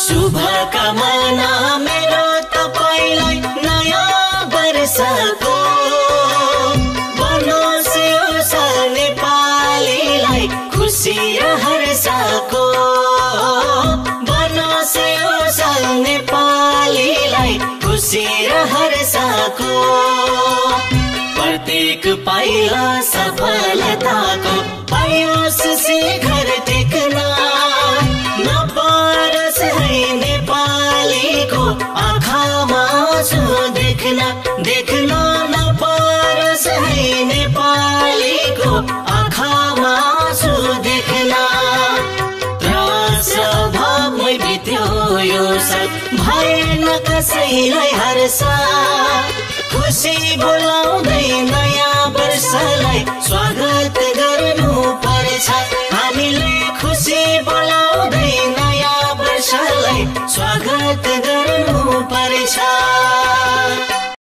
शुभकामना मेरो तपाईलाई नयाँ वर्षको बनोस् यो साल नेपालीलाई खुसी र हर्षको बनोस् यो साल नेपालीलाई खुसी र हर्षको प्रत्येक पाइला सफलताको पाइयोस् शिखर टेक्न नपरोस् है नेपालीको आँखामा आँसु देख्न नपरोस् है नेपालीको आँखामा आँसु देख्न त्रास भावमै बित्यो यो साल भएन कसैलाई हर्ष खुसी बोलाउँदै नयाँ वर्षलाई स्वागत गर्नु पर्छ हामीले खुसी बोलाउँदै नयाँ वर्षलाई स्वागत गर्नु पर्छ।